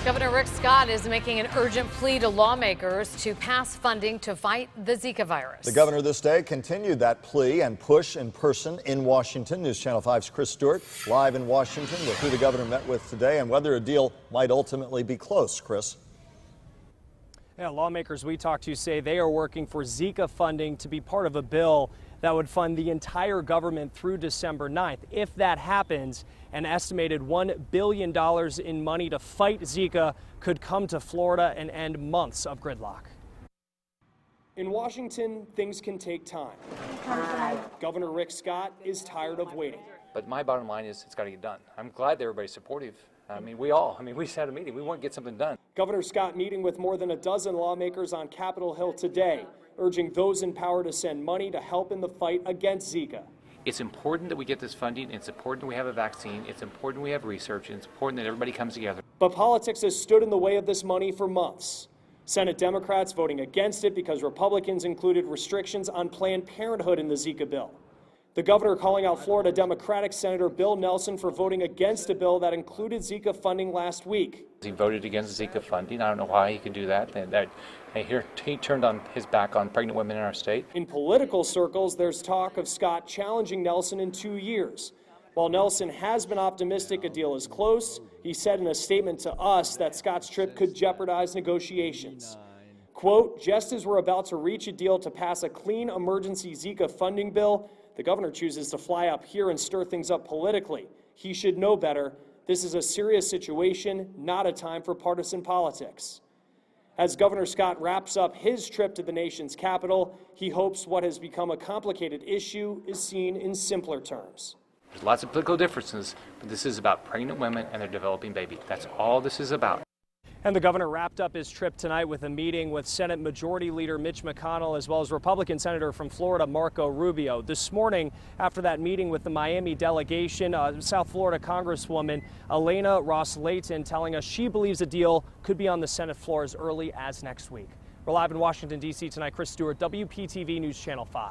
Governor Rick Scott is making an urgent plea to lawmakers to pass funding to fight the Zika virus. The governor this day continued that plea and push in person in Washington. News Channel 5's Chris Stewart live in Washington with who the governor met with today and whether a deal might ultimately be close. Chris. Yeah, lawmakers we talked to say they are working for Zika funding to be part of a bill that would fund the entire government through December 9th. If that happens, an estimated $1 billion in money to fight Zika could come to Florida and end months of gridlock. In Washington, things can take time. Governor Rick Scott is tired of waiting. But my bottom line is it's got to get done. I'm glad that everybody's supportive. We just had a meeting. We want to get something done. Governor Scott meeting with more than a dozen lawmakers on Capitol Hill today, urging those in power to send money to help in the fight against Zika. It's important that we get this funding. It's important that we have a vaccine. It's important we have research. And it's important that everybody comes together. But politics has stood in the way of this money for months. Senate Democrats voting against it because Republicans included restrictions on Planned Parenthood in the Zika bill. The governor calling out Florida Democratic Senator Bill Nelson for voting against a bill that included Zika funding last week. He voted against Zika funding. I don't know why he could do that. He turned on his back on pregnant women in our state. In political circles, there's talk of Scott challenging Nelson in 2 years. While Nelson has been optimistic a deal is close, he said in a statement to us that Scott's trip could jeopardize negotiations. Quote, just as we're about to reach a deal to pass a clean emergency Zika funding bill, the governor chooses to fly up here and stir things up politically. He should know better. This is a serious situation, not a time for partisan politics. As Governor Scott wraps up his trip to the nation's capital, he hopes what has become a complicated issue is seen in simpler terms. There's lots of political differences, but this is about pregnant women and their developing baby. That's all this is about. And the governor wrapped up his trip tonight with a meeting with Senate Majority Leader Mitch McConnell, as well as Republican Senator from Florida Marco Rubio. This morning, after that meeting with the Miami delegation, South Florida Congresswoman Elena Ross-Layton telling us she believes a deal could be on the Senate floor as early as next week. We're live in Washington, D.C. tonight. Chris Stewart, WPTV News Channel 5.